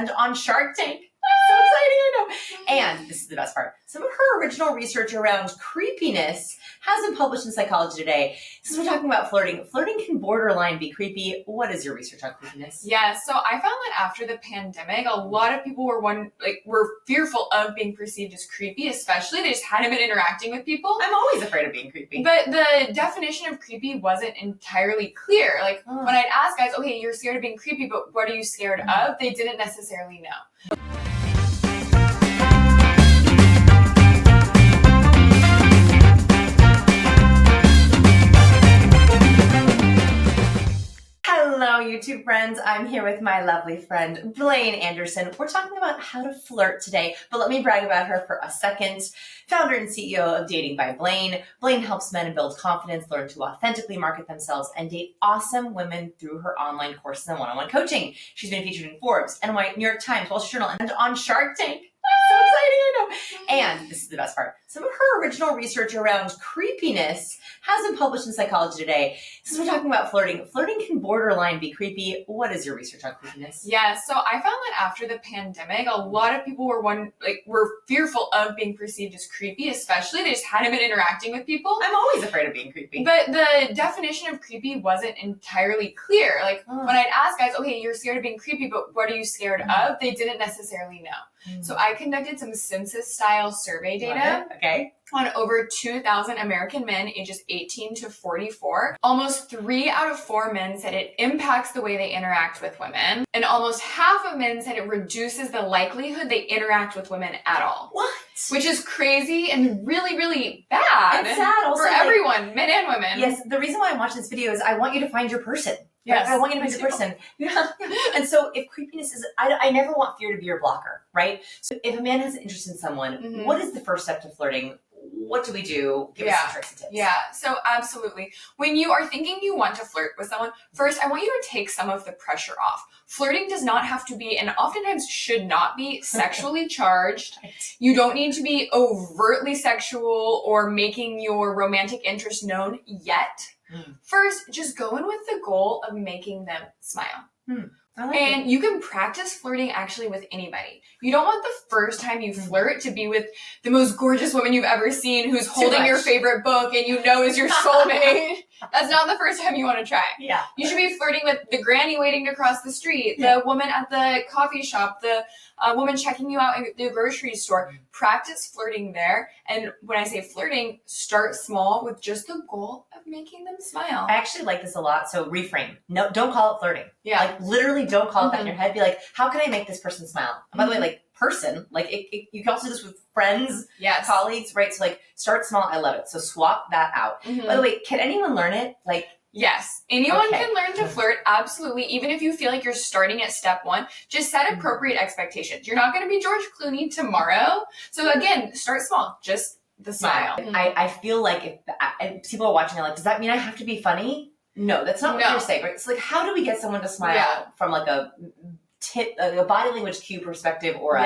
and on Shark Tank. So exciting, I know. And this is the best part. Some of her original research around creepiness has been published in Psychology Today. Since we're talking about flirting, flirting can borderline be creepy. What is your research on creepiness? Yeah, so I found that after the pandemic, a lot of people were fearful of being perceived as creepy, especially they just hadn't been interacting with people. I'm always afraid of being creepy. But the definition of creepy wasn't entirely clear. When I'd ask guys, okay, you're scared of being creepy, but what are you scared of? They didn't necessarily know. Hello, YouTube friends. I'm here with my lovely friend, Blaine Anderson. We're talking about how to flirt today, but let me brag about her for a second. Founder and CEO of Dating by Blaine. Blaine helps men build confidence, learn to authentically market themselves, and date awesome women through her online courses and one-on-one coaching. She's been featured in Forbes, NY, New York Times, Wall Street Journal, and on Shark Tank. So exciting, I know. And this is the best part. Some of her original research around creepiness has been published in Psychology Today. Since we're talking about flirting, flirting can borderline be creepy. What is your research on creepiness? Yeah, so I found that after the pandemic, a lot of people were fearful of being perceived as creepy, especially they just hadn't been interacting with people. I'm always afraid of being creepy. But the definition of creepy wasn't entirely clear. When I'd ask guys, okay, you're scared of being creepy, but what are you scared of? They didn't necessarily know. So I conducted some census-style survey data on over 2,000 American men ages 18 to 44. Almost 3 out of 4 men said it impacts the way they interact with women. And almost half of men said it reduces the likelihood they interact with women at all. What? Which is crazy and really, really bad. It's sad also, for everyone, men and women. Yes, the reason why I'm watching this video is I want you to find your person. Yes. I want you to find your person. Yeah. And so if creepiness is, I never want fear to be your blocker, right? So if a man has an interest in someone, what is the first step to flirting? What do we do? Give us some tricks and tips. Yeah, so absolutely. When you are thinking you want to flirt with someone, first, I want you to take some of the pressure off. Flirting does not have to be, and oftentimes should not be, sexually charged. You don't need to be overtly sexual or making your romantic interest known yet. First, just go in with the goal of making them smile. You can practice flirting actually with anybody. You don't want the first time you flirt to be with the most gorgeous woman you've ever seen who's holding your favorite book and you know is your soulmate. That's not the first time you want to try. Yeah. You should be flirting with the granny waiting to cross the street, the woman at the coffee shop, the woman checking you out at the grocery store. Practice flirting there. And when I say flirting, start small with just the goal of making them smile. I actually like this a lot. So reframe. No, don't call it flirting. Yeah. Literally don't call it that in your head. Be like, how can I make this person smile? And by the way, person, you can also do this with friends, colleagues, right? So start small. I love it. So swap that out. By the way, can anyone learn it? Yes, anyone can learn to flirt, absolutely. Even if you feel like you're starting at step 1, just set appropriate expectations. You're not going to be George Clooney tomorrow. So again, start small, just the smile. I feel like if people are watching, does that mean I have to be funny? No, that's not what you're saying, right? So how do we get someone to smile from a body language cue perspective or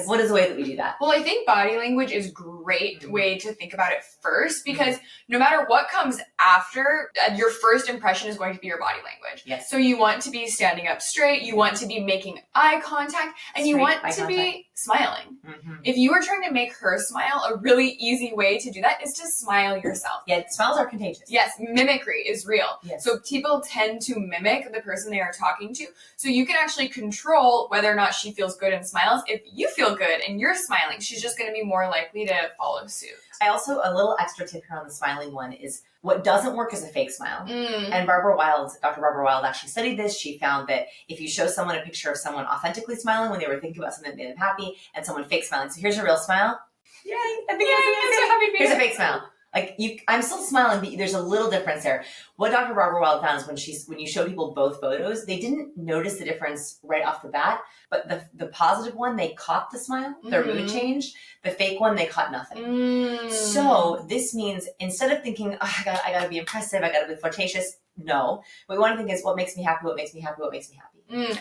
what is the way that we do that? Well, I think body language is a great way to think about it first, because no matter what comes after, your first impression is going to be your body language. Yes. So you want to be standing up straight, you want to be making eye contact, and you want to be smiling. If you are trying to make her smile, a really easy way to do that is to smile yourself. Yeah, smiles are contagious. Yes, mimicry is real. Yes. So people tend to mimic the person they are talking to. So you can actually control whether or not she feels good and smiles. If you feel good and you're smiling, she's just going to be more likely to follow suit. I also, a little extra tip here on the smiling one is what doesn't work is a fake smile. And Dr. Barbara Wild actually studied this. She found that if you show someone a picture of someone authentically smiling when they were thinking about something that made them happy and someone fake smiling. So here's a real smile. Yay! I think it's a happy face. Here's a fake smile. I'm still smiling, but there's a little difference there. What Dr. Barbara Wild found is when you show people both photos, they didn't notice the difference right off the bat, but the positive one, they caught the smile, their mood changed. The fake one, they caught nothing. So this means instead of thinking, I gotta be impressive, I gotta be flirtatious, no. What we want to think is what makes me happy, what makes me happy, what makes me happy.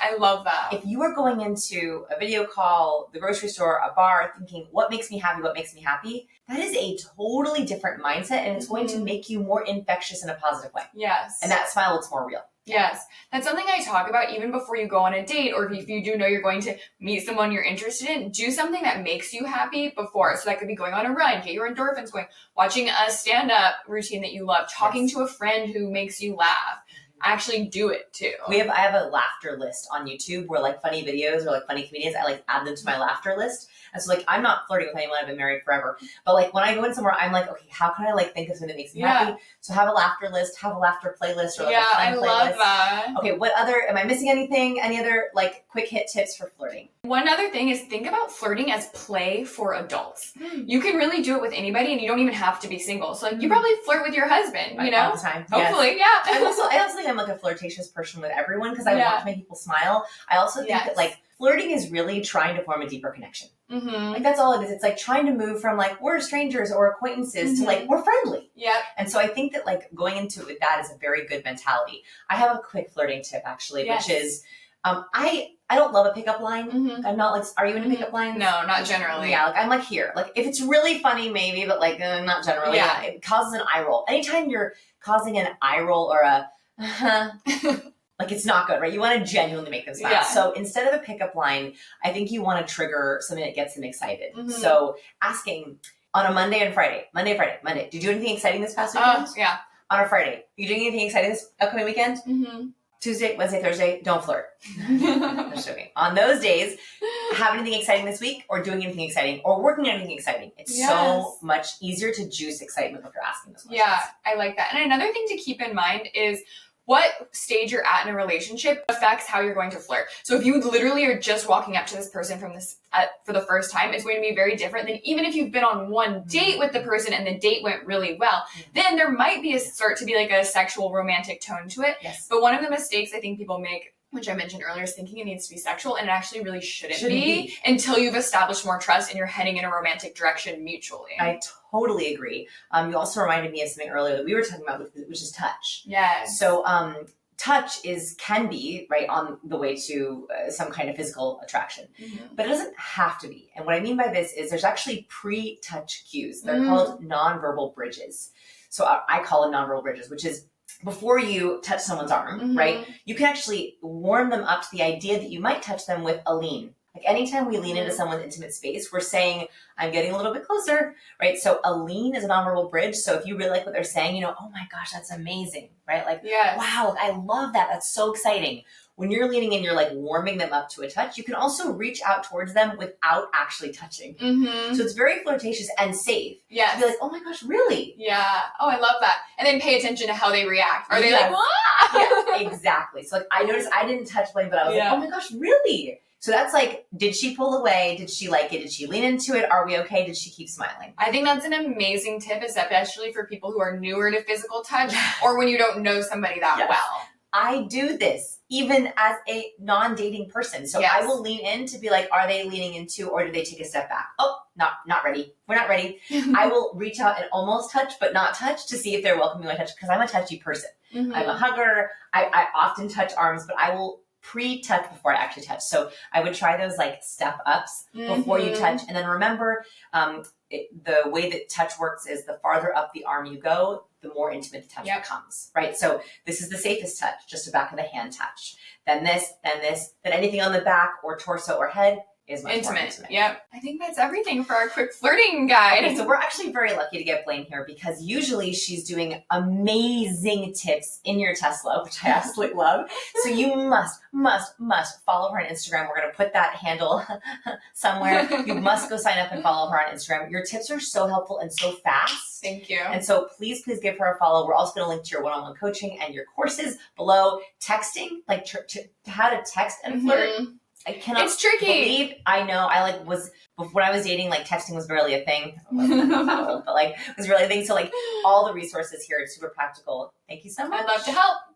I love that. If you are going into a video call, the grocery store, a bar, thinking, what makes me happy, what makes me happy, that is a totally different mindset, and it's going to make you more infectious in a positive way. Yes. And that smile looks more real. Yes. That's something I talk about even before you go on a date, or if you do know you're going to meet someone you're interested in, do something that makes you happy before. So that could be going on a run, get your endorphins going, watching a stand-up routine that you love, talking to a friend who makes you laugh. Actually do it too. I have a laughter list on YouTube where like funny videos or like funny comedians, I like add them to my laughter list. And so like I'm not flirting with anyone, I've been married forever. But like when I go in somewhere, I'm like, okay, how can I like think of something that makes me happy? So have a laughter list, have a laughter playlist or like a fun I playlist. love that. Okay, what other, am I missing anything? Any other like quick hit tips for flirting? One other thing is think about flirting as play for adults. You can really do it with anybody and you don't even have to be single. So like you probably flirt with your husband, you know? All the time. Hopefully, yes. I also think I'm like a flirtatious person with everyone because I want to make people smile. I also think that like flirting is really trying to form a deeper connection. Like that's all it is. It's like trying to move from like we're strangers or acquaintances to like we're friendly. And so I think that like going into it with that is a very good mentality. I have a quick flirting tip actually, which is I don't love a pickup line. I'm not like, are you into pickup lines? No, not generally. Yeah, like I'm like here. Like if it's really funny, maybe, but like not generally. Yeah. It causes an eye roll. Anytime you're causing an eye roll or a like it's not good, right? You want to genuinely make them smile. Yeah. So instead of a pickup line, I think you want to trigger something that gets them excited. So asking on a Monday and Friday, Monday. Did you do anything exciting this past weekend? Yeah. On a Friday, are you doing anything exciting this upcoming weekend? Tuesday, Wednesday, Thursday, don't flirt. I'm just joking. On those days, have anything exciting this week or doing anything exciting or working on anything exciting. It's so much easier to juice excitement if you're asking those questions. Yeah, I like that. And another thing to keep in mind is what stage you're at in a relationship affects how you're going to flirt. So if you literally are just walking up to this person for the first time, it's going to be very different than even if you've been on one date with the person and the date went really well. Then there might be start to be like a sexual romantic tone to it. But one of the mistakes I think people make, which I mentioned earlier, is thinking it needs to be sexual, and it actually really shouldn't be until you've established more trust and you're heading in a romantic direction mutually. I totally agree. You also reminded me of something earlier that we were talking about, which is touch. Yes. So touch can be right on the way to some kind of physical attraction, but it doesn't have to be. And what I mean by this is there's actually pre-touch cues. They're called nonverbal bridges. So I call them nonverbal bridges, which is before you touch someone's arm, right? You can actually warm them up to the idea that you might touch them with a lean. Like anytime we lean into someone's intimate space, we're saying, I'm getting a little bit closer, right? So a lean is a nonverbal bridge. So if you really like what they're saying, you know, oh my gosh, that's amazing, right? Like, wow, I love that. That's so exciting. When you're leaning in, you're like warming them up to a touch. You can also reach out towards them without actually touching. So it's very flirtatious and safe. To be like, oh my gosh, really? Yeah. Oh, I love that. And then pay attention to how they react. Are they like, wah? Yeah, exactly. So like I noticed I didn't touch Blaine, but I was like, oh my gosh, really? So that's like, did she pull away? Did she like it? Did she lean into it? Are we okay? Did she keep smiling? I think that's an amazing tip, especially for people who are newer to physical touch or when you don't know somebody that well. I do this even as a non-dating person. So I will lean in to be like, are they leaning into, or did they take a step back? Oh, not ready. We're not ready. I will reach out and almost touch, but not touch to see if they're welcoming my touch because I'm a touchy person. I'm a hugger. I often touch arms, but I will pre-touch before I actually touch. So I would try those like step ups before you touch. And then remember, the way that touch works is the farther up the arm you go, the more intimate the touch becomes, right? So this is the safest touch, just a back of the hand touch. Then this, then anything on the back or torso or head is much more intimate. Yep. I think that's everything for our quick flirting guide. Okay, so we're actually very lucky to get Blaine here because usually she's doing amazing tips in your Tesla, which I absolutely love. So you must follow her on Instagram. We're going to put that handle somewhere. You must go sign up and follow her on Instagram. Your tips are so helpful and so fast. Thank you. And so please give her a follow. We're also going to link to your one-on-one coaching and your courses below. Texting, like to how to text and flirt. I cannot it's tricky. believe, I know, when I was dating, like texting was barely a thing. I'm not old, but like it was really a thing. So like all the resources here are super practical. Thank you so much. I'd love to help.